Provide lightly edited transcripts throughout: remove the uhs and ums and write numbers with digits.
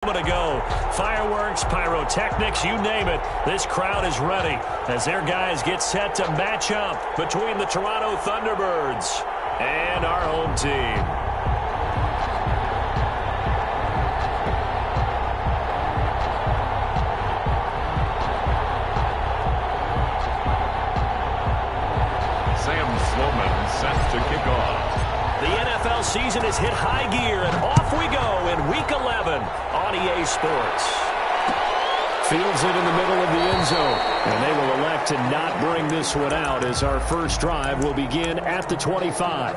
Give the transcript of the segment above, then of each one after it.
To go. Fireworks, pyrotechnics, you name it. This crowd is ready as their guys get set to match up between the Toronto Thunderbirds and our home team. Sam Sloman set to kick off. The NFL season is hit high gear, and off we go in Week 11 on EA Sports. Fields it in the middle of the end zone, and they will elect to not bring this one out as our first drive will begin at the 25.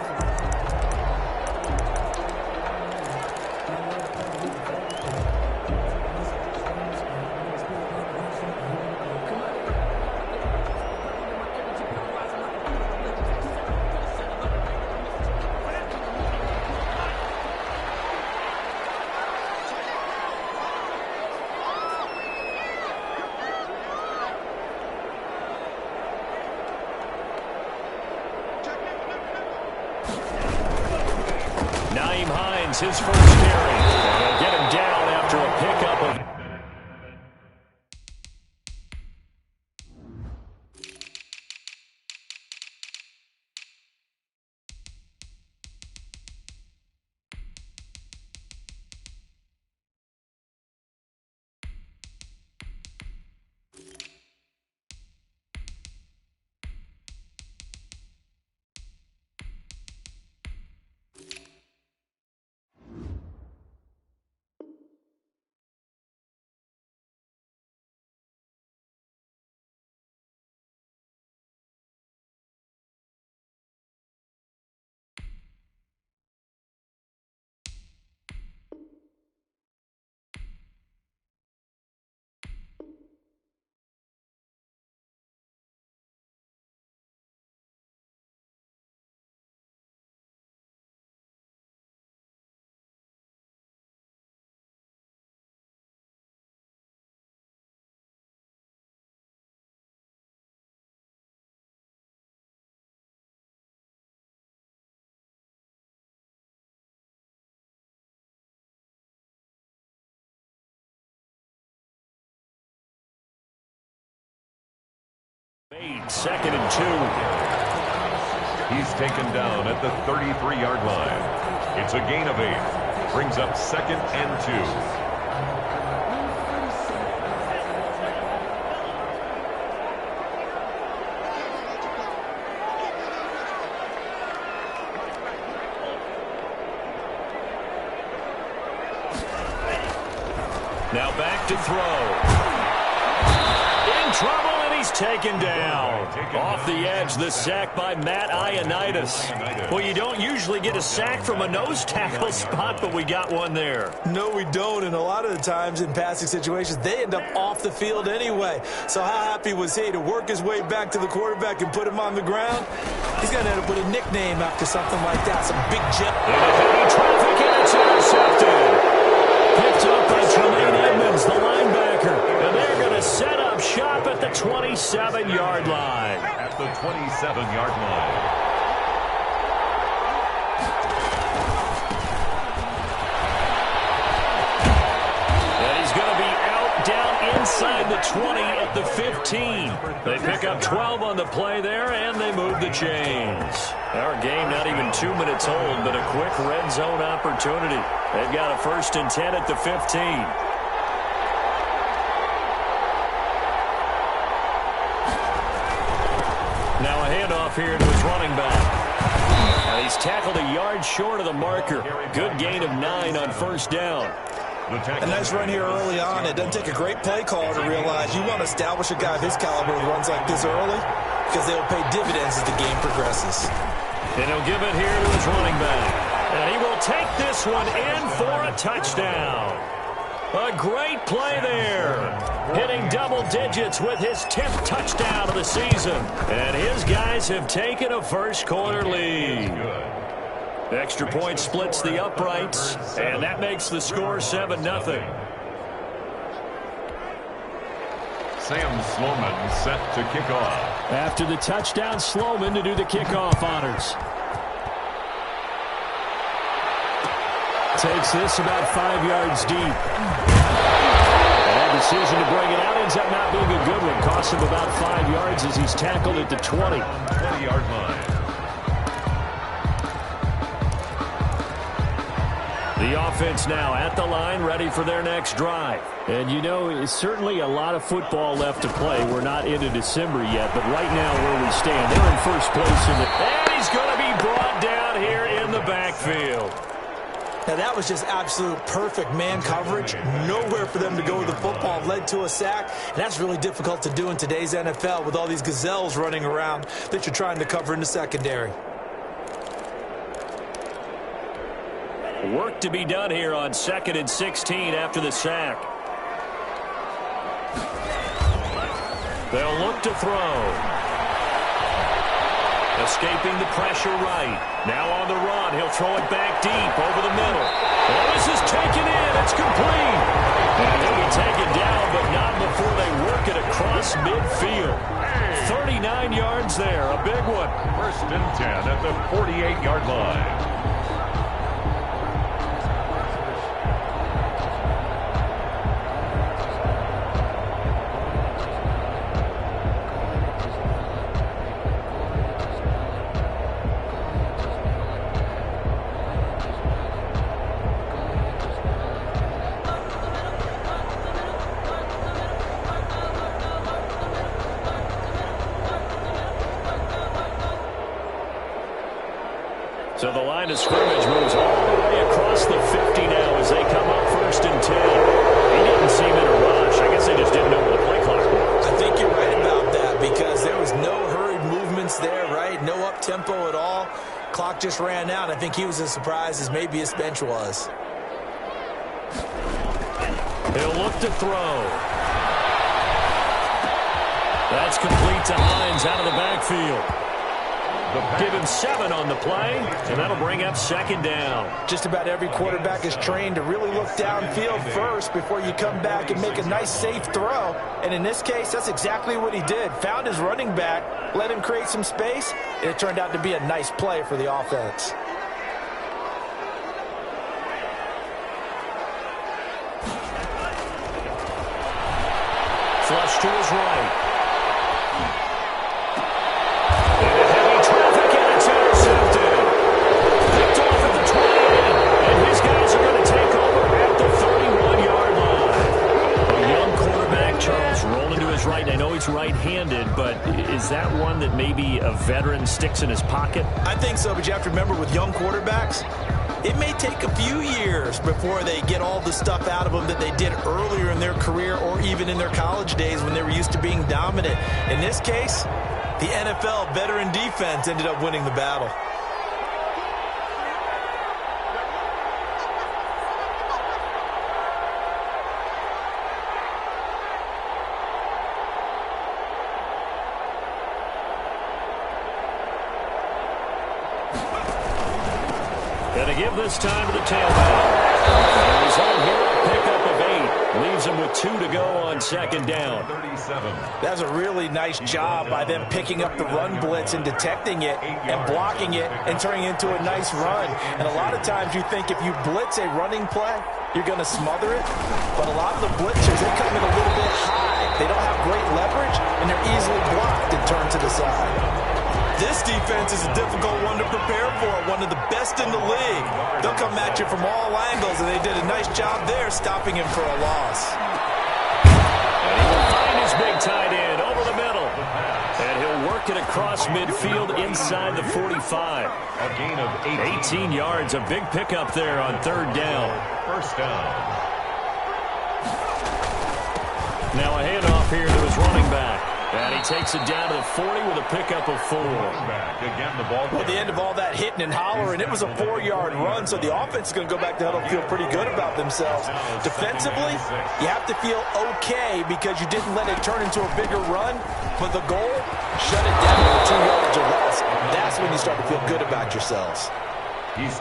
His first carry. They'll get him down after a pickup of... Second and 2. He's taken down at the 33-yard line. It's a gain of 8. Brings up second and 2. Now back to throw. In trouble, and he's taken down. Off the edge, the sack by Matt Ioannidis. Well, you don't usually get a sack from a nose tackle spot, but we got one there. No, we don't, and a lot of the times in passing situations, they end up off the field anyway. So how happy was he to work his way back to the quarterback and put him on the ground? He's going to end up with a nickname after something like that, some big jet. Into traffic, and it's intercepted. Picked up by Tremaine Edmonds, the linebacker. And they're going to set up shop at the 27-yard line. At the 27-yard line. And he's going to be out down inside the 20 at the 15. They pick up 12 on the play there, and they move the chains. Our game not even 2 minutes old, but a quick red zone opportunity. They've got a 1st and 10 at the 15. Now a handoff here to his running back. And he's tackled a yard short of the marker. Good gain of 9 on 1st down. A nice run here early on. It doesn't take a great play caller to realize you want to establish a guy of his caliber with runs like this early because they will pay dividends as the game progresses. And he'll give it here to his running back. And he will take this one in for a touchdown. A great play there. Hitting double digits with his 10th touchdown of the season. And his guys have taken a first-quarter lead. Extra point splits the uprights, and that makes the score 7-0. Sam Sloman set to kick off. After the touchdown, Sloman to do the kickoff honors. Takes this about 5 yards deep. ends up not being a good one. Costs him about 5 yards as he's tackled at the 20. 20-yard line. The offense now at the line, ready for their next drive. And you know, it's certainly a lot of football left to play. We're not into December yet, but right now where we stand, they're in first place in the... And he's going to be brought down here in the backfield. Now, that was just absolute perfect man coverage. Nowhere for them to go with the football. Led to a sack. And that's really difficult to do in today's NFL with all these gazelles running around that you're trying to cover in the secondary. Work to be done here on 2nd and 16 after the sack. They'll look to throw. Escaping the pressure right. Now on the run. He'll throw it back deep over the middle. Oh, this is taken in. It's complete. And he'll be taken down, but not before they work it across midfield. 39 yards there. A big one. 1st and 10 at the 48-yard line. So the line of scrimmage moves all the way across the 50 now as they come up 1st and 10. He didn't seem in a rush. I guess they just didn't know where the play clock was. I think you're right about that because there was no hurried movements there, right? No up-tempo at all. Clock just ran out. I think he was as surprised as maybe his bench was. He'll look to throw. That's complete to Hines out of the backfield. Give him 7 on the play, and that'll bring up 2nd down. Just about every quarterback is trained to really look downfield first before you come back and make a nice, safe throw. And in this case, that's exactly what he did. Found his running back, let him create some space, and it turned out to be a nice play for the offense. Flush to his right. Right, I know he's right-handed, but is that one that maybe a veteran sticks in his pocket? I think so, but you have to remember with young quarterbacks, it may take a few years before they get all the stuff out of them that they did earlier in their career or even in their college days when they were used to being dominant. In this case, the NFL veteran defense ended up winning the battle. Going to give this time to the tailback. And his own hero pickup of 8. Leaves him with 2 to go on 2nd down. 37. That's a really nice job by them picking up the run blitz and detecting it and blocking it and turning it into a nice run. And a lot of times you think if you blitz a running play, you're going to smother it. But a lot of the blitzers, they come in a little bit high. They don't have great leverage, and they're easily blocked and turned to the side. This defense is a difficult one to prepare for, one of the best in the league. They'll come at you from all angles, and they did a nice job there stopping him for a loss. And he will find his big tight end over the middle. And he'll work it across midfield inside the 45. A gain of 18 yards, a big pickup there on 3rd down. 1st down. Now a handoff here to his running back. And he takes it down to the 40 with a pickup of 4. Back again, the ball. Well, at the end of all that hitting and hollering, it was a 4-yard run, so the offense is going to go back to huddle and feel pretty good about themselves. Defensively, you have to feel okay because you didn't let it turn into a bigger run, but the goal, shut it down to 2 yards or less. That's when you start to feel good about yourselves.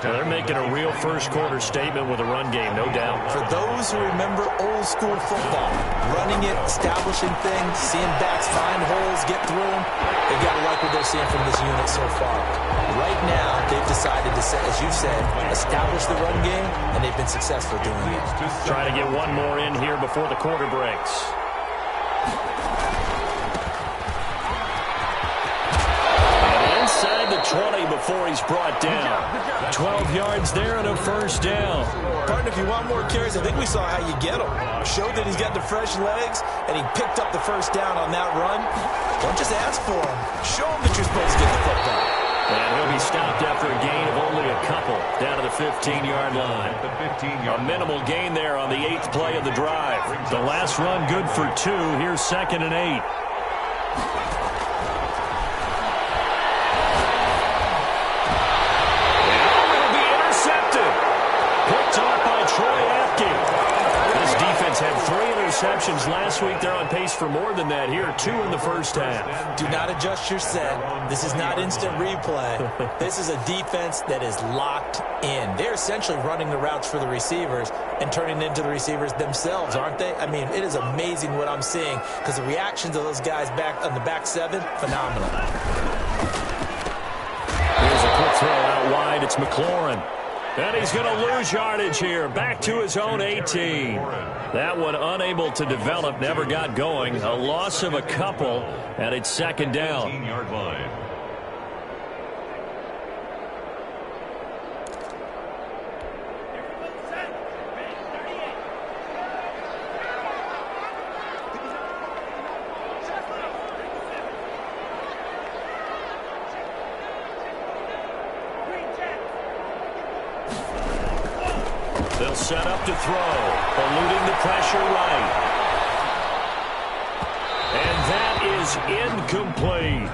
They're making a real first-quarter statement with a run game, no doubt. For those who remember old-school football, running it, establishing things, seeing backs find holes, get through them, they've got to like what they're seeing from this unit so far. Right now, they've decided to, as you said, establish the run game, and they've been successful doing it. Try to get one more in here before the quarter breaks. Inside the 20 before he's brought down. 12 yards there and a first down. Partner, if you want more carries, I think we saw how you get them. Showed that he's got the fresh legs, and he picked up the first down on that run. Don't just ask for him. Show him that you're supposed to get the football. And he'll be stopped after a gain of only a couple down to the 15-yard line. A minimal gain there on the 8th play of the drive. The last run good for 2. Here's 2nd and 8. Had 3 interceptions last week. They're on pace for more than that here. 2 in the first half. Do not adjust your set. This is not instant replay. This is a defense that is locked in. They're essentially running the routes for the receivers and turning into the receivers themselves, aren't they? I mean, it is amazing what I'm seeing because the reactions of those guys back on the back 7, phenomenal. Here's a quick throw out wide. It's McLaurin. And he's going to lose yardage here. Back to his own 18. That one unable to develop, never got going. A loss of a couple, and it's 2nd down. 15-yard line. They'll set up to throw, eluding the pressure right. And that is incomplete.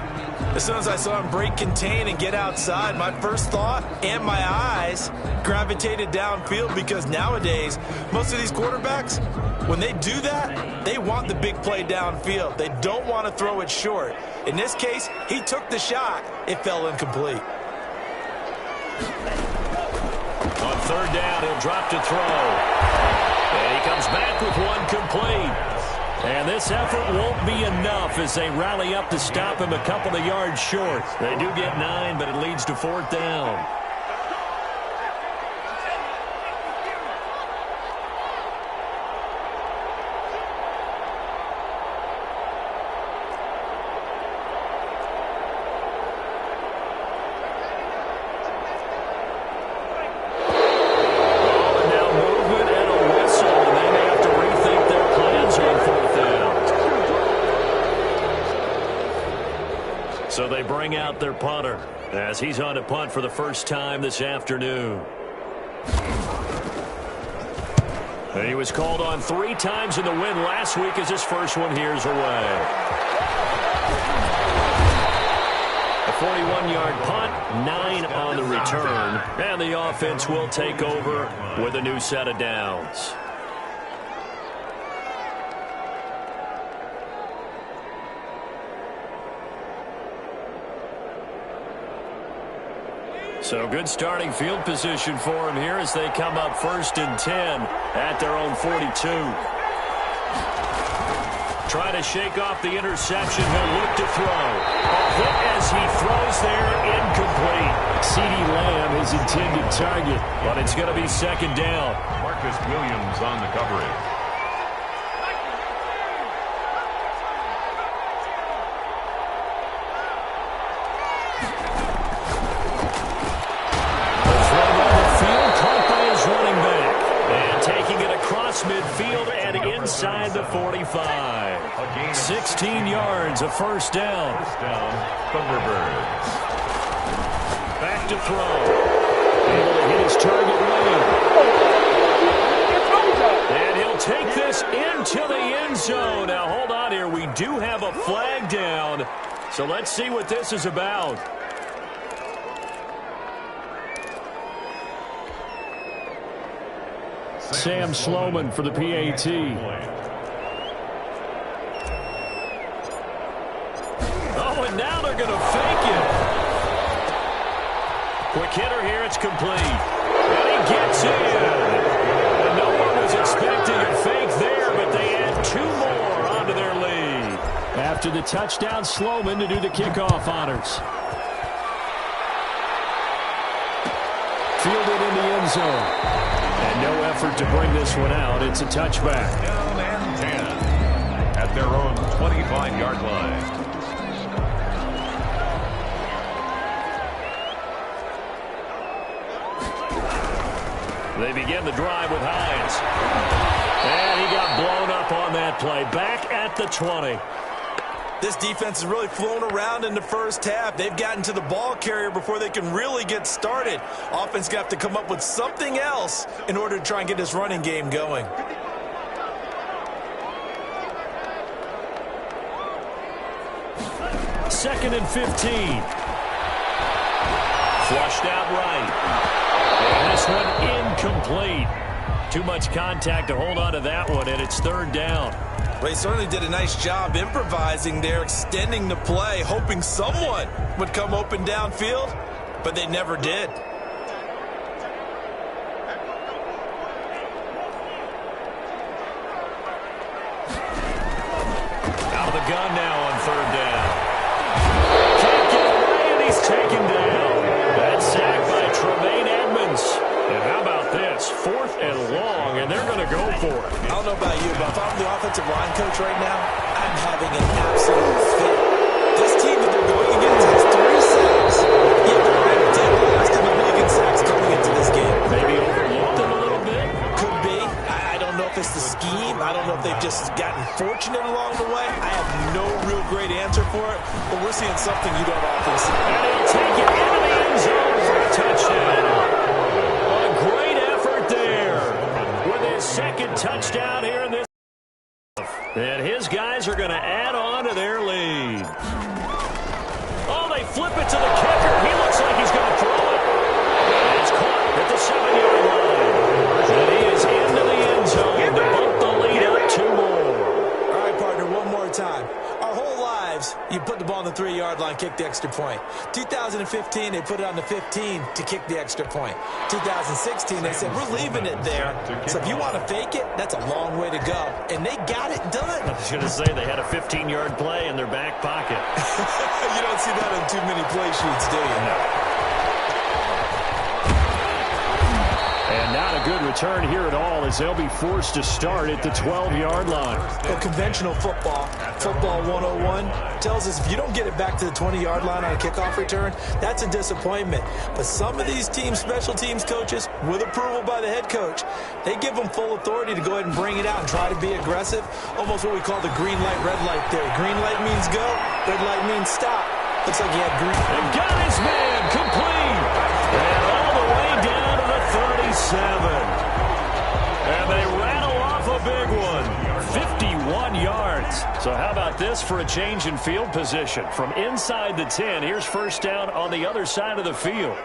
As soon as I saw him break contain and get outside, my first thought and my eyes gravitated downfield because nowadays, most of these quarterbacks, when they do that, they want the big play downfield. They don't want to throw it short. In this case, he took the shot. It fell incomplete. On 3rd down, he'll drop to throw. And he comes back with one complete. And this effort won't be enough as they rally up to stop him a couple of yards short. They do get 9, but it leads to 4th down. So they bring out their punter as he's on to punt for the first time this afternoon. And he was called on 3 times in the win last week as his first one here's away. A 41-yard punt, 9 on the return, and the offense will take over with a new set of downs. So good starting field position for him here as they come up 1st and 10 at their own 42. Trying to shake off the interception. He'll look to throw. A hit as he throws there, incomplete. CeeDee Lamb, his intended target, but it's going to be 2nd down. Marcus Williams on the coverage. Midfield and inside the 45. 16 yards, a first down. Thunderbirds. Back to throw. Able to hit his target lane. And he'll take this into the end zone. Now hold on here. We do have a flag down. So let's see what this is about. Sam Sloman for the PAT. Oh, and now they're going to fake it. Quick hitter here. It's complete. And he gets in. And no one was expecting a fake there, but they add 2 more onto their lead. After the touchdown, Sloman to do the kickoff honors. Fielded in the end zone. And no effort to bring this one out. It's a touchback. Down and 10. at their own 25-yard line. They begin the drive with Hines. And he got blown up on that play. Back at the 20. This defense has really flown around in the first half. They've gotten to the ball carrier before they can really get started. Offense got to come up with something else in order to try and get this running game going. Second and 15. Flushed out right. And this one incomplete. Too much contact to hold on to that one, and it's third down. They certainly did a nice job improvising there, extending the play, hoping someone would come open downfield, but they never did. Out of the gun now on third down. Can't get away, and he's taken down. That's sacked by Tremaine Edmonds. And how about this? Fourth and long, and they're going to go for it. I don't know about you, but if I'm the offensive line coach right now, I'm having an absolute fit. This team that they're going against has 3 sacks. Yet they're ranked dead last in the league in sacks coming into this game. Maybe overlooked them a little bit. Could be. I don't know if it's the scheme. I don't know if they've just gotten fortunate along the way. I have no real great answer for it, but we're seeing something you don't often see. And he'll take it into the end zone for a touchdown. Great effort there with his second touchdown here in this. And his guys are going to add on to their lead. Oh, they flip it to the kicker. He looks like he's going to throw it. And it's caught at the 7-yard line. And he is into the end zone to bump the lead up 2 more. All right, partner, one more time. Our whole lives, you put the ball on the 3-yard line, kick the extra point. 2015, they put it on the 15 to kick the extra point. 2016, they said, we're leaving it there. So if you want to fake it, that's a long way to go. And they got it done. I was going to say they had a 15-yard play in their back pocket. You don't see that on too many play sheets, do you? No. And not a good return here at all as they'll be forced to start at the 12-yard line. Well, conventional football 101, tells us if you don't get it back to the 20-yard line on a kickoff return, that's a disappointment. But some of these teams, special teams coaches, with approval by the head coach, they give them full authority to go ahead and bring it out and try to be aggressive. Almost what we call the green light, red light theory. Green light means go, red light means stop. Looks like he had green. And got his man complete. And all the way down to the 37. And they rattle off a big one. 51 yards. So how about this for a change in field position? From inside the 10, here's first down on the other side of the field.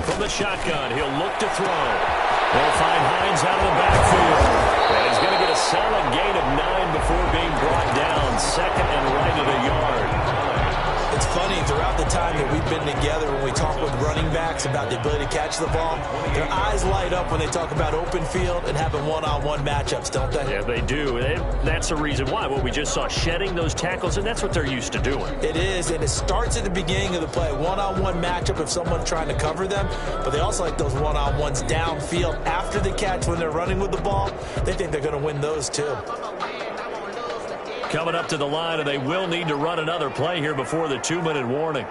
From the shotgun, he'll look to throw. They'll find Hines out of the backfield. And he's going to get a solid gain of 9 before being brought down. Second and right at a yard. It's funny, throughout the time that we've been together, when we talk with running backs about the ability to catch the ball, their eyes light up when they talk about open field and having one-on-one matchups, don't they? Yeah, they do. That's the reason why. Well, we just saw shedding those tackles, and that's what they're used to doing. It is, and it starts at the beginning of the play. One-on-one matchup if someone's trying to cover them, but they also like those one-on-ones downfield after the catch when they're running with the ball. They think they're going to win those too. Coming up to the line, and they will need to run another play here before the 2-minute warning.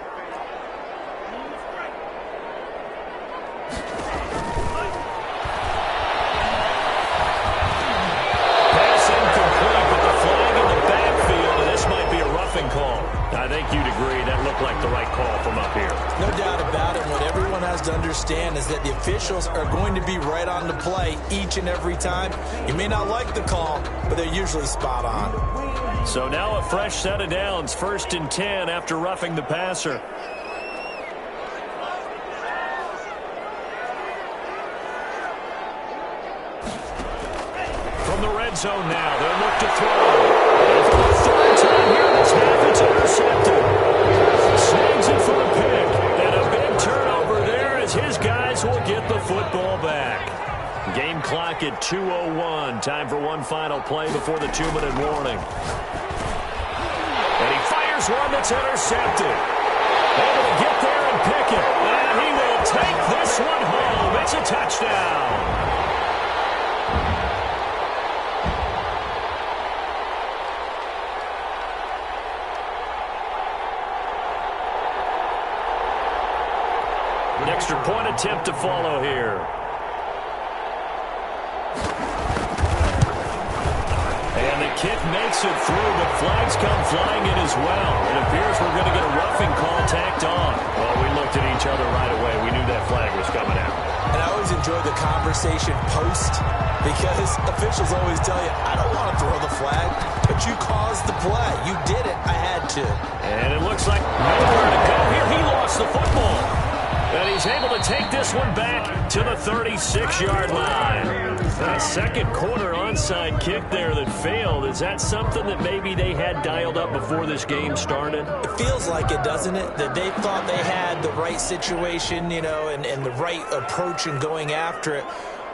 Pass incomplete with the flag in the backfield, and this might be a roughing call. I think you'd agree that looked like the right call from up here. No doubt about it. What everyone has to understand is that the officials are going to be right on the play each and every time. You may not like the call, but they're usually spot on. So now a fresh set of downs, 1st and 10 after roughing the passer. From the red zone now, they'll look to throw. And for the 3rd time here this half, it's intercepted. Snags it for a pick. And a big turnover there as his guys will get the football back. Game clock at 2:01. Time for one final play before the 2-minute warning. And he fires one that's intercepted. Able to get there and pick it. And he will take this one home. It's a touchdown. Two-point attempt to follow here. And the kick makes it through, but flags come flying in as well. It appears we're going to get a roughing call tacked on. Well, we looked at each other right away. We knew that flag was coming out. And I always enjoy the conversation post, because officials always tell you, I don't want to throw the flag, but you caused the play. You did it. I had to. And it looks like nowhere to go here. He lost the football. And he's able to take this one back to the 36-yard line. That second quarter onside kick there that failed, is that something that maybe they had dialed up before this game started? It feels like it, doesn't it? That they thought they had the right situation, you know, and the right approach in going after it.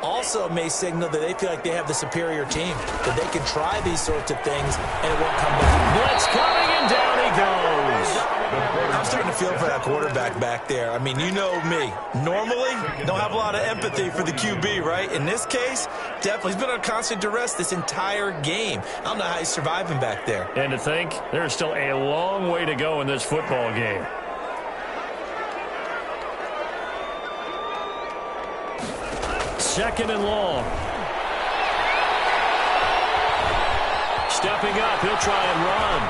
Also may signal that they feel like they have the superior team, that they can try these sorts of things and it won't come back. Blitz coming, and down he goes. I'm starting to feel for that quarterback back there. I mean, you know me. Normally, don't have a lot of empathy for the QB, right? In this case, definitely. He's been on constant duress this entire game. I don't know how he's surviving back there. And to think, there's still a long way to go in this football game. Second and long. Stepping up, he'll try and run.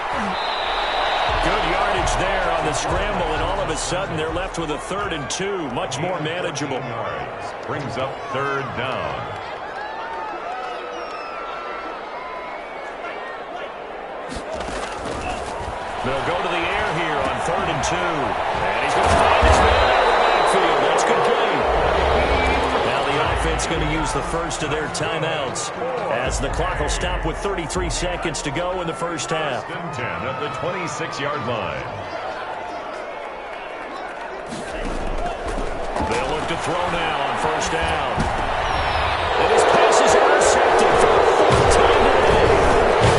Good yardage there on the scramble, and all of a sudden they're left with a 3rd and 2, much more manageable. Brings up 3rd down. They'll go to the air here on 3rd and 2. And he's going to find his man out of the backfield. That's complete. Now the offense going to use the first of their timeouts, as the clock will stop with 33 seconds to go in the first half. 10 at the 26-yard line. They'll look to throw now on first down. And his pass is intercepted for the 4th time today.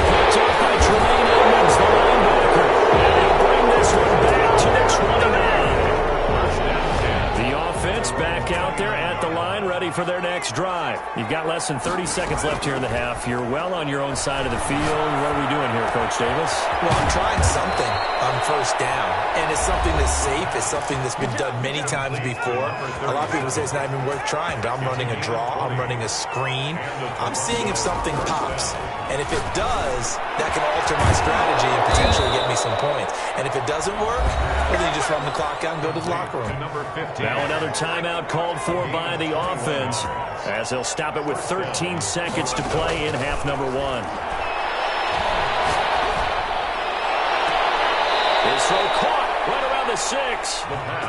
Picked up by Tremaine Edmonds, the linebacker. And he'll bring this one back to the 29. The offense back out there at the line, ready for their next drive. You've got less than 30 seconds left here in the half. You're well on your own side of the field. What are we doing here, Coach Davis? Well, I'm trying something on first down, and it's something that's safe. It's something that's been done many times before. A lot of people say it's not even worth trying, but I'm running a draw. I'm running a screen. I'm seeing if something pops, and if it does, that can alter my strategy and potentially get me some points. And if it doesn't work, well, then you just run the clock out and go to the locker room. Now another timeout called for by the offense, as they'll stop it with 13 seconds to play in half number 1. His throw caught right around the 6.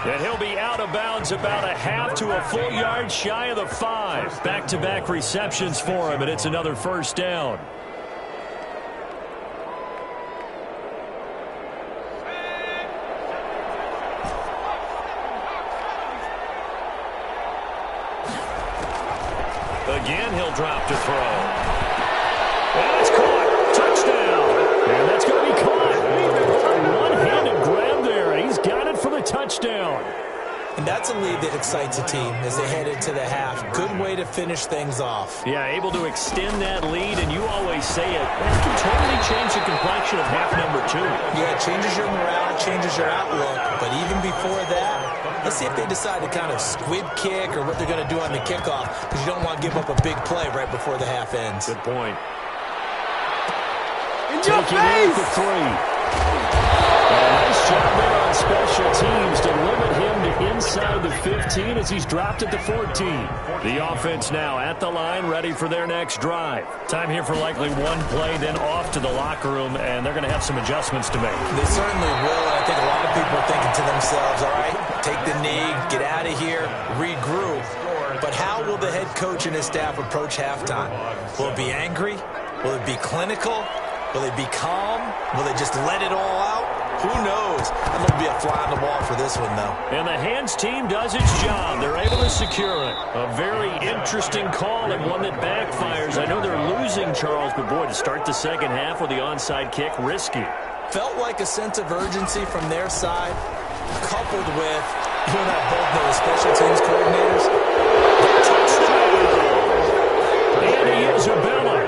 And he'll be out of bounds about a half to a full yard shy of the 5. Back-to-back receptions for him, and it's another first down. Again, he'll drop to throw. And it's caught. Touchdown. And that's going to be caught. A one-handed grab there, and he's got it for the touchdown. And that's a lead that excites a team as they head into the half. Good way to finish things off. Yeah, able to extend that lead, and you always say it. That can totally change the complexion of half number 2. Yeah, it changes your morale, changes your outlook. But even before that, let's see if they decide to kind of squib kick or what they're going to do on the kickoff, because you don't want to give up a big play right before the half ends. Good point. In your face! For 3. And a nice job there on special teams to limit him to inside the 15 as he's dropped at the 14. The offense now at the line, ready for their next drive. Time here for likely one play, then off to the locker room, and they're going to have some adjustments to make. They certainly will, and I think a lot of people are thinking to themselves, all right, take the knee, get out of here, regroup. But how will the head coach and his staff approach halftime? Will it be angry? Will it be clinical? Will they be calm? Will they just let it all out? Who knows? I'm going to be a fly on the wall for this one, though. And the hands team does its job. They're able to secure it. A very interesting call and one that backfires. I know they're losing, Charles, but boy, to start the second half with the onside kick, risky. Felt like a sense of urgency from their side, coupled with, you and I both know as special teams coordinators. And he is a Bella.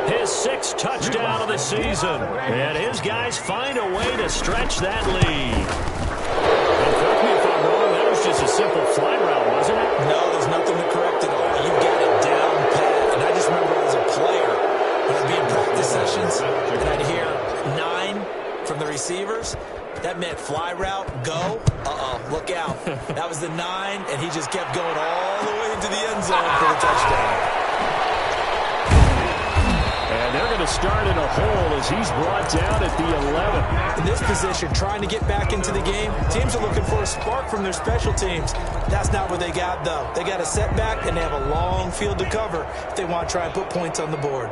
His 6th touchdown of the season. And his guys find a way to stretch that lead. And correct me if I'm wrong, that was just a simple fly route, wasn't it? No, there's nothing to correct at all. You got it down pat. And I just remember as a player, when I'd be in practice sessions, and I'd hear 9 from the receivers. That meant fly route, go. Look out. That was the 9, and he just kept going all the way into the end zone for the touchdown. And they're going to start in a hole as he's brought down at the 11. In this position, trying to get back into the game, teams are looking for a spark from their special teams. That's not what they got, though. They got a setback, and they have a long field to cover if they want to try and put points on the board.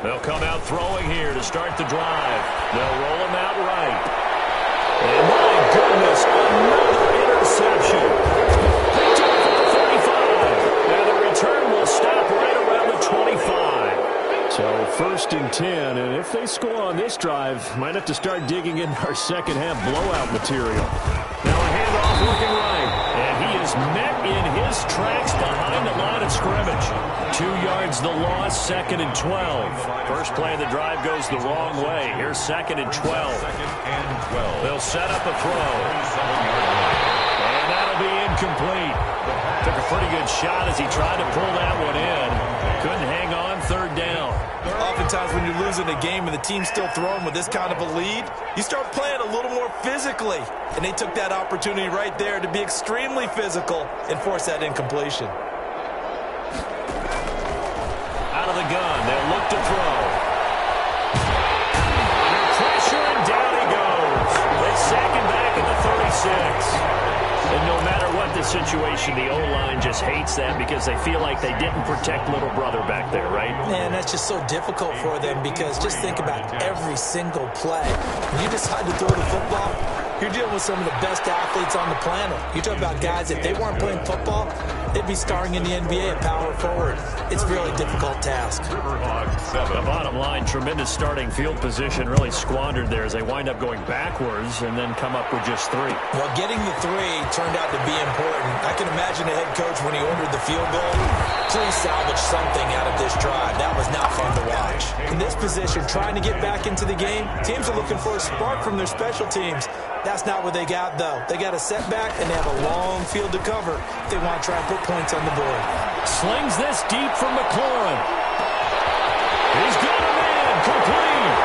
They'll come out throwing here to start the drive. They'll roll him out right. And my goodness, another interception. Picked up at the 35. Now the return will stop right around the 25. So 1st and 10, and if they score on this drive, might have to start digging in our second half blowout material. Now a handoff looking right, and he is met in his tracks behind the line of scrimmage. 2 yards the loss, 2nd and 12. First play of the drive goes the wrong way. Here's 2nd and 12. They'll set up a throw. And that'll be incomplete. Took a pretty good shot as he tried to pull that one in. Couldn't hang on, 3rd down. Oftentimes when you're losing a game and the team's still throwing with this kind of a lead, you start playing a little more physically. And they took that opportunity right there to be extremely physical and force that incompletion. Out of the gun, they'll look to throw. Under pressure, and down he goes. They sack him back at the 36. And no matter what the situation, the O-line just hates that because they feel like they didn't protect little brother back there, right? Man, that's just so difficult for them because just think about every single play. When you decide to throw the football, you're dealing with some of the best athletes on the planet. You talk about guys, if they weren't playing football, they'd be starring in the NBA at power forward. It's a really difficult task. The bottom line, tremendous starting field position, really squandered there as they wind up going backwards and then come up with just 3. Well, getting the 3 turned out to be important. I can imagine the head coach when he ordered the field goal. Please salvage something out of this drive. That was not fun to watch. In this position, trying to get back into the game, teams are looking for a spark from their special teams. That's not what they got, though. They got a setback, and they have a long field to cover if they want to try and put points on the board. Slings this deep from McLaurin. He's got a man, complete.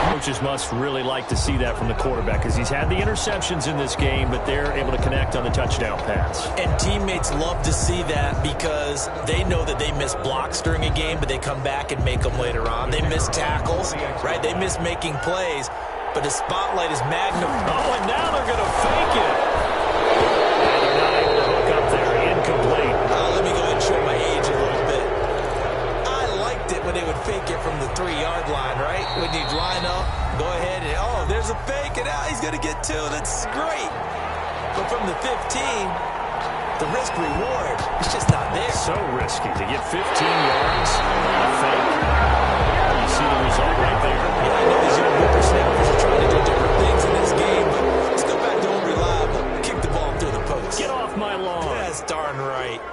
Coaches must really like to see that from the quarterback because he's had the interceptions in this game, but they're able to connect on the touchdown pass. And teammates love to see that because they know that they miss blocks during a game, but they come back and make them later on. They miss tackles, right? They miss making plays, but the spotlight is magnified. Oh, and now they're going to fake it. And they're not able to hook up there. Incomplete. Let me go ahead and show my age a little bit. I liked it when they would fake it from the 3-yard line, right? When you'd line up, go ahead and, there's a fake, and he's going to get 2. That's great. But from the 15, the risk-reward is just not there. So risky to get 15 yards on a fake. You see the result right there. Yeah, I know these young whippersnappers are trying to do different things in this game, but let's go back to unreliable. Kick the ball through the post. Get off my lawn. That's darn right.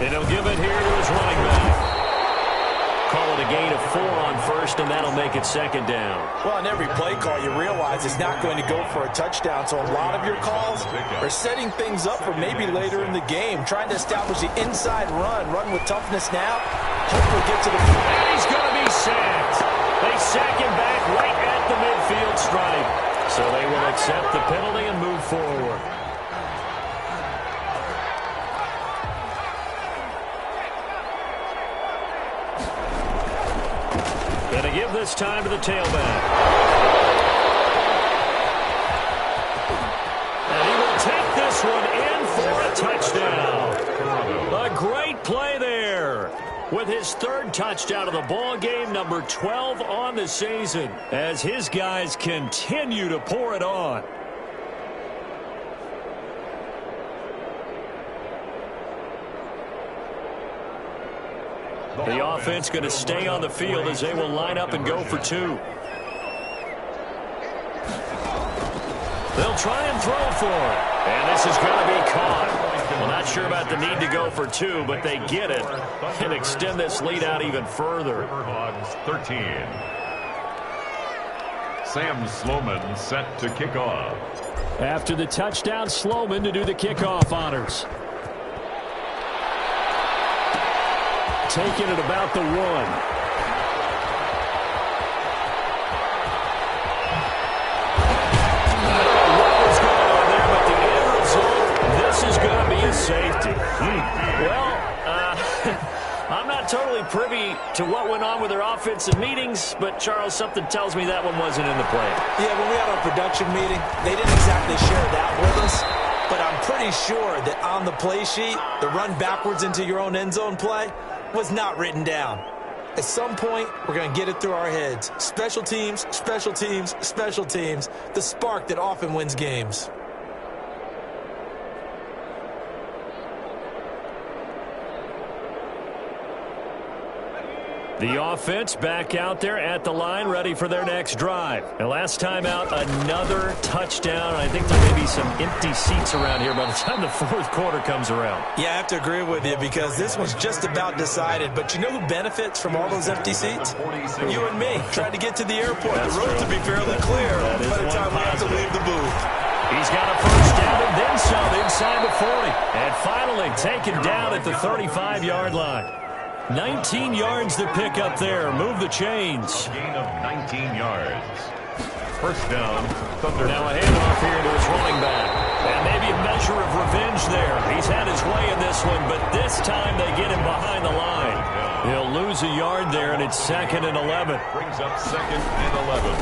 And he'll give it here to his running back. Call it a gain of 4 on first, and that'll make it 2nd down. Well, on every play call, you realize it's not going to go for a touchdown, so a lot of your calls are setting things up for maybe later in the game, trying to establish the inside run with toughness now, hopefully get to the front. And he's going to be sacked. They sack him back right at the midfield stripe. So they will accept the penalty and move forward. Going to give this time to the tailback. And he will take this one in for a touchdown. A great play there. With his 3rd touchdown of the ball game, number 12 on the season, as his guys continue to pour it on. The offense going to stay on the field as they will line up and go for 2. They'll He'll try and throw for it. And this is going to be caught. Well, not sure about the need to go for two, but they get it and extend this lead out even further. Hogs 13. Sam Sloman set to kick off. After the touchdown, Sloman to do the kickoff honors. Taking it about the 1. Safety. Well, I'm not totally privy to what went on with their offensive meetings, but, Charles, something tells me that one wasn't in the plan. Yeah, when we had our production meeting, they didn't exactly share that with us, but I'm pretty sure that on the play sheet, the run backwards into your own end zone play was not written down. At some point, we're going to get it through our heads. Special teams, special teams, special teams, the spark that often wins games. The offense back out there at the line, ready for their next drive. And last time out, another touchdown. I think there may be some empty seats around here by the time the fourth quarter comes around. Yeah, I have to agree with you because this one's just about decided. But you know who benefits from all those empty seats? You and me, trying to get to the airport. That's the roads will be fairly clear by the time we have to leave the booth. He's got a first down and then some inside the 40. And finally taken down at the 35-yard line. 19 yards to pick up there. Move the chains. Gain of 19 yards. First down, Thunder. Now a handoff here to his running back. And maybe a measure of revenge there. He's had his way in this one, but this time they get him behind the line. He'll lose a yard there, and it's 2nd and 11. Brings up 2nd and 11.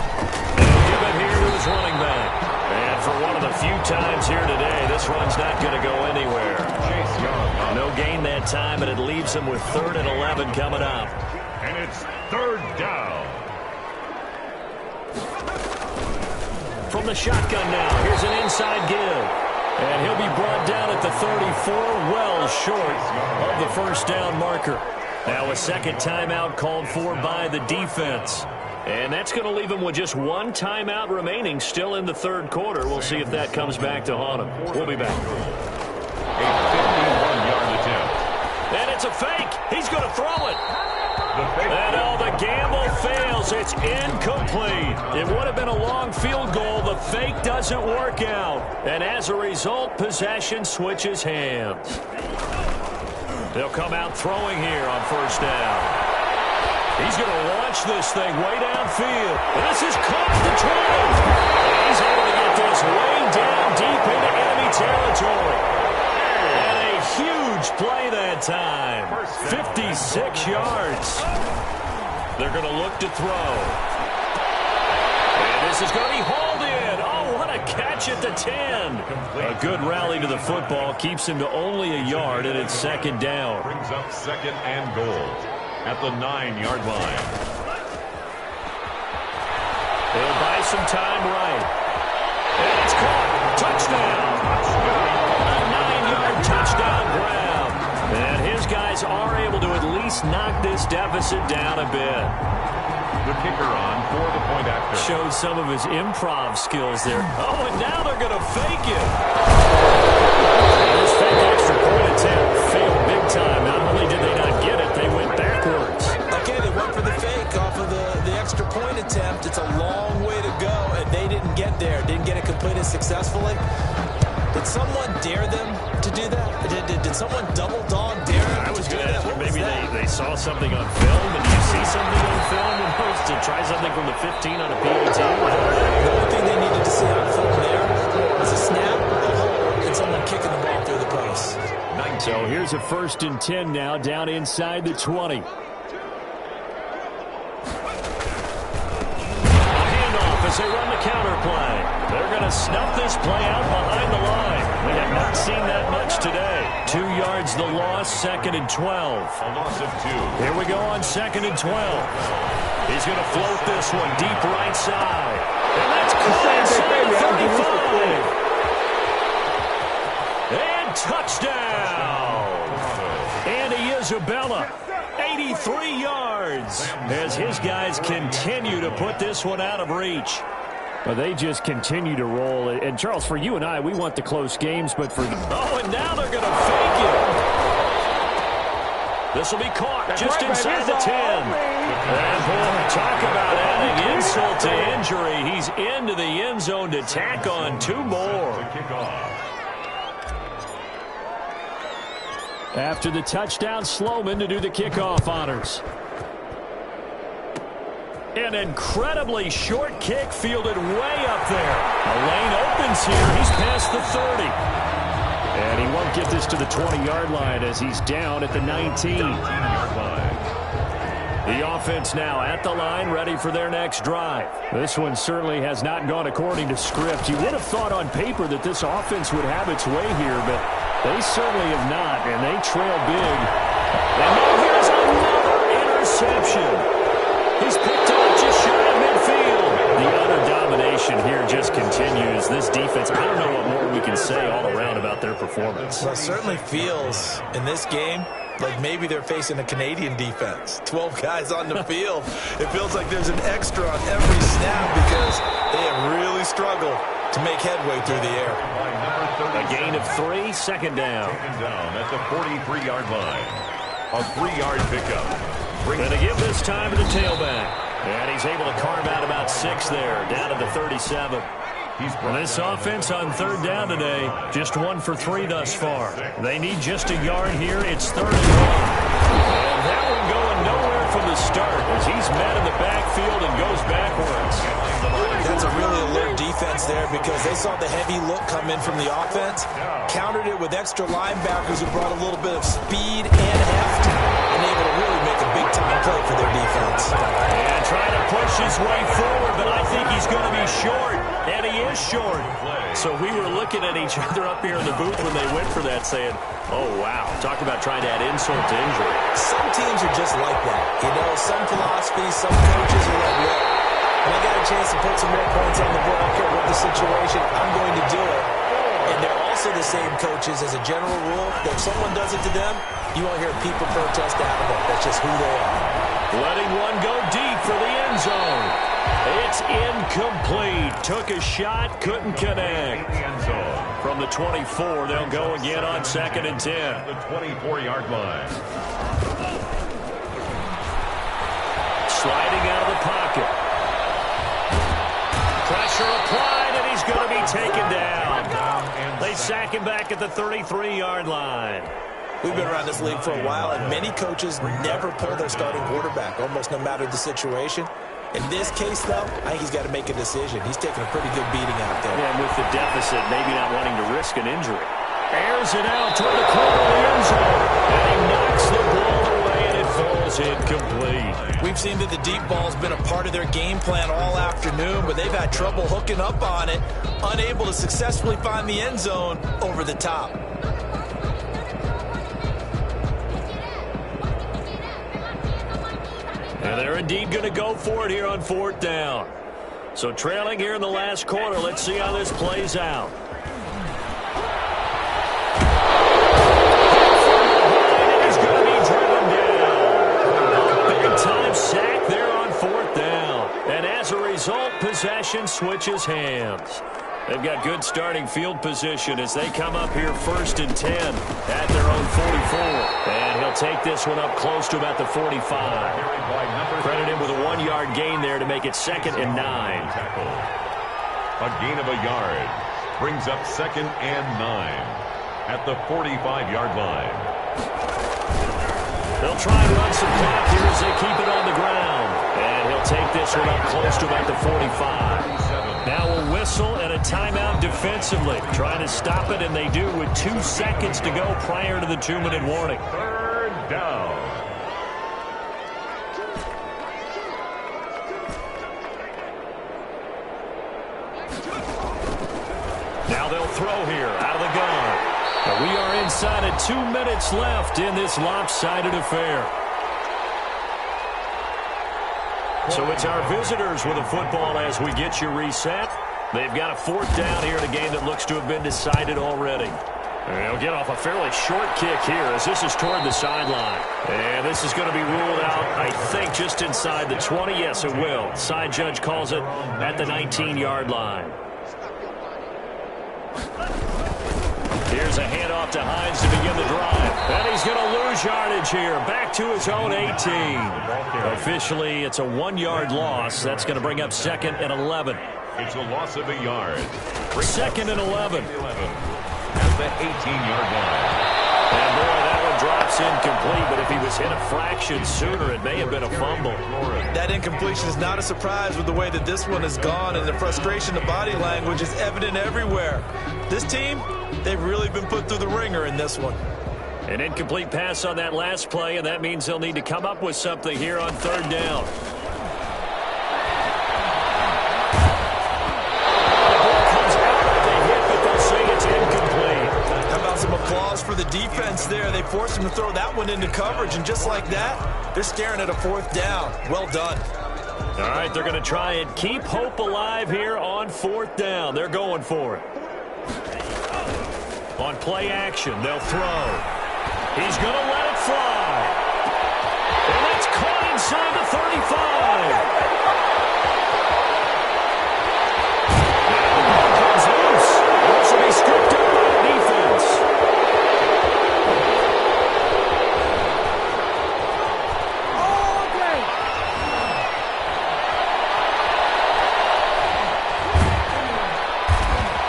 They'll give it here to his running back. And for one of the few times here today, this run's not going to go anywhere. Chase Young. No gain that time, but it leaves him with 3rd and 11 coming up. And it's 3rd down. From the shotgun now, here's an inside give. And he'll be brought down at the 34, well short of the first down marker. Now a second timeout called for by the defense. And that's going to leave him with just one timeout remaining still in the third quarter. We'll see if that comes back to haunt him. We'll be back. A 51-yard attempt. And it's a fake. He's going to throw it. And the gamble fails. It's incomplete. It would have been a long field goal. The fake doesn't work out. And as a result, possession switches hands. They'll come out throwing here on first down. He's going to launch this thing way downfield. And this is caught at the 20. He's able to get this way down deep into enemy territory. And a huge play that time. 56 yards. They're going to look to throw. And this is going to be hauled in. Oh, what a catch at the 10. A good rally to the football. Keeps him to only a yard, and it's 2nd down. Brings up 2nd and goal at the 9-yard line. They'll buy some time right. And it's caught. Touchdown. A 9-yard touchdown grab. And his guys are able to at least knock this deficit down a bit. The kicker on for the point after. Showed some of his improv skills there. Oh, and now they're going to fake it. This fake extra point attempt failed big time. Not only did they not get it, they went backwards. Okay, they went for the fake off of the extra point attempt. It's a long way to go, and they didn't get there. Didn't get it completed successfully. Did someone dare them to do that? Did someone double dog dare them I was to do going to that? ask you, What was maybe that? they saw something on film, and you see something on film and to try something from the 15 on a PAT? The only thing they needed to see on film there was a snap, a hold, and someone kicking the ball through the post. So here's a 1st and 10 now, down inside the 20. As they run the counter play. They're going to snuff this play out behind the line. We have not seen that much today. 2 yards the loss, 2nd and 12. A loss of 2. Here we go on 2nd and 12. He's going to float this one deep right side. And that's caught inside 35. And touchdown. Andy Isabella. 83 yards as his guys continue to put this one out of reach. Well, they just continue to roll. And, Charles, for you and I, we want the close games, but for... Oh, and now they're going to fake it. This will be caught just inside the 10. And, boy, talk about adding insult to injury. He's into the end zone to tack on 2 more. After the touchdown, Sloman to do the kickoff honors. An incredibly short kick fielded way up there. A lane opens here. He's past the 30. And he won't get this to the 20-yard line as he's down at the 19-yard line. The offense now at the line, ready for their next drive. This one certainly has not gone according to script. You would have thought on paper that this offense would have its way here, but they certainly have not, and they trail big. And now here's another interception. He's picked up just shy of midfield. The utter domination here just continues. This defense, I don't know what more we can say all around about their performance. Well, it certainly feels in this game like maybe they're facing a Canadian defense. 12 guys on the field. It feels like there's an extra on every snap because they have really struggled to make headway through the air. A gain of 3, second down. Taken down at the 43-yard line. A 3-yard pickup. Going to give this time to the tailback. And he's able to carve out about 6 there, down to the 37. This offense on third down today, just 1 for 3 thus far. They need just a yard here. It's 3rd and 1. And that one going nowhere from the start as he's met in the backfield and goes backwards. That's a really alert defense there because they saw the heavy look come in from the offense, countered it with extra linebackers who brought a little bit of speed and heft, and able to really make a big-time play for their defense. And trying to push his way forward, but I think he's going to be short, and he is short. So we were looking at each other up here in the booth when they went for that saying, oh, wow, talk about trying to add insult to injury. Some teams are just like that. You know, some philosophies, some coaches are like, look, when I got a chance to put some more points on the board, I don't care what the situation, I'm going to do it. And they're also the same coaches as a general rule that if someone does it to them, you won't hear people protest out of it. That's just who they are. Letting one go deep for the end zone. It's incomplete. Took a shot, couldn't connect. From the 24, they'll go again on 2nd and 10. The 24-yard line. Sliding out of the pocket. Pressure applied, and he's going to be taken down. They sack him back at the 33-yard line. We've been around this league for a while, and many coaches never pull their starting quarterback, almost no matter the situation. In this case, though, I think he's got to make a decision. He's taking a pretty good beating out there. And with the deficit, maybe not wanting to risk an injury. Airs it out toward the corner of the end zone. And he knocks the ball away, and it falls incomplete. We've seen that the deep ball's been a part of their game plan all afternoon, but they've had trouble hooking up on it, unable to successfully find the end zone over the top. And they're indeed going to go for it here on 4th down. So trailing here in the last quarter, let's see how this plays out. He's going to be driven down. Big time sack there on 4th down. And as a result, possession switches hands. They've got good starting field position as they come up here 1st and 10 at their own 44. And he'll take this one up close to about the 45. Credit him with a 1-yard gain there to make it 2nd and 9. A gain of a yard brings up 2nd and 9 at the 45-yard line. They'll try and run some clock here as they keep it on the ground. And he'll take this one up close to about the 45. Now a whistle and a timeout defensively. Trying to stop it, and they do with 2 seconds to go prior to the 2-minute warning. 3rd down. Now they'll throw here out of the gun. And we are inside of 2 minutes left in this lopsided affair. So it's our visitors with a football as we get you reset. They've got a 4th down here in a game that looks to have been decided already. He'll get off a fairly short kick here as this is toward the sideline. And this is going to be ruled out, I think, just inside the 20. Yes, it will. Side judge calls it at the 19-yard line. Here's a handoff to Hines to begin the drive. And he's going to lose yardage here. Back to his own 18. Officially, it's a 1-yard loss. That's going to bring up second and 11. It's a loss of a yard. Second and 11. At the 18-yard line. And boy, that one drops incomplete, but if he was hit a fraction sooner, it may have been a fumble. That incompletion is not a surprise with the way that this one has gone, and the frustration, the body language is evident everywhere. This team, they've really been put through the ringer in this one. An incomplete pass on that last play, and that means they'll need to come up with something here on third down. Some applause for the defense there. They forced him to throw that one into coverage, and just like that, they're staring at a fourth down. Well done. All right, they're going to try and keep hope alive here on fourth down. They're going for it. On play action, they'll throw. He's going to let it fly. And that's caught inside the 35. This will be stripped up by the defense.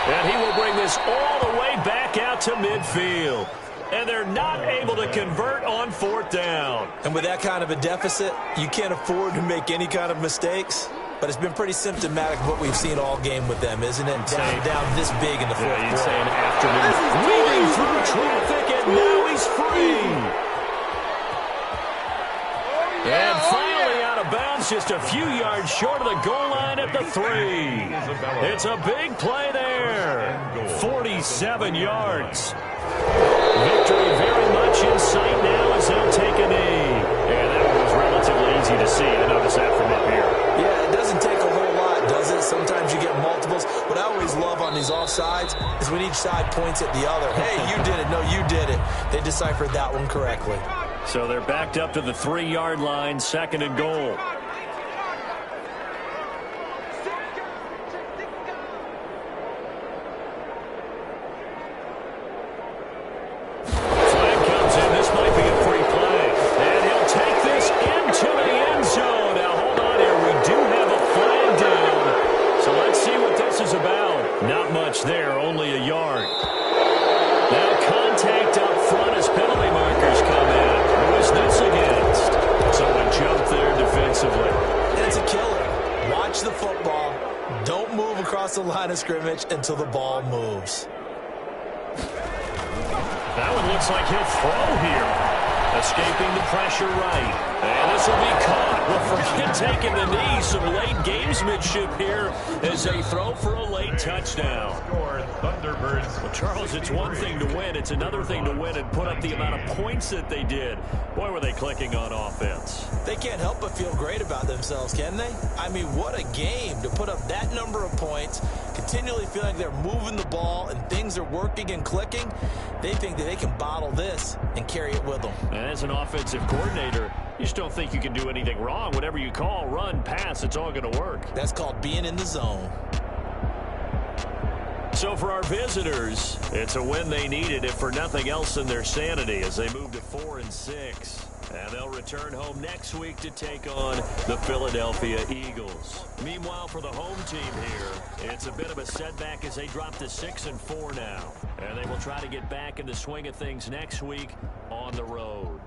And he will bring this all the way back out to midfield. And they're not able to convert on fourth down. And with that kind of a deficit, you can't afford to make any kind of mistakes. But it's been pretty symptomatic of what we've seen all game with them, isn't it? Down this big in the fourth quarter. You'd say an afternoon. Weaving through traffic, and now he's free. And finally out of bounds, just a few yards short of the goal line at the 3. It's a big play there. 47 yards. Victory very much in sight now as they'll take a knee. And that one was relatively easy to see. I noticed that from up here. Yeah, it doesn't take a whole lot, does it? Sometimes you get multiples. What I always love on these offsides is when each side points at the other. Hey, you did it. No, you did it. They deciphered that one correctly. So they're backed up to the 3-yard line, second and goal. Flag comes in. This might be a free play. And he'll take this into the end zone. Now, hold on here. We do have a flag down. So let's see what this is about. Not much there, only a yard. Now contact up front as penalty markers come in. Who is this against? Someone jumped there defensively. And it's a killer. Watch the football. Don't move across the line of scrimmage until the ball moves. That one looks like he'll throw here. Escaping the pressure right. And this will be caught. Well, forget taking the knee. Some late gamesmanship here as they throw for a late touchdown. Thunderbirds. Well, Charles, it's one thing to win. It's another thing to win and put up the amount of points that they did. Boy, were they clicking on offense. They can't help but feel great about themselves, can they? I mean, what a game to put up that number of points, continually feeling like they're moving the ball and things are working and clicking. They think that they can bottle this and carry it with them. And as an offensive coordinator, you just don't think you can do anything wrong. Whatever you call, run, pass, it's all going to work. That's called being in the zone. So for our visitors, it's a win they needed, if for nothing else than their sanity, as they move to 4-6. And they'll return home next week to take on the Philadelphia Eagles. Meanwhile, for the home team here, it's a bit of a setback as they drop to 6-4 now. And they will try to get back in the swing of things next week on the road.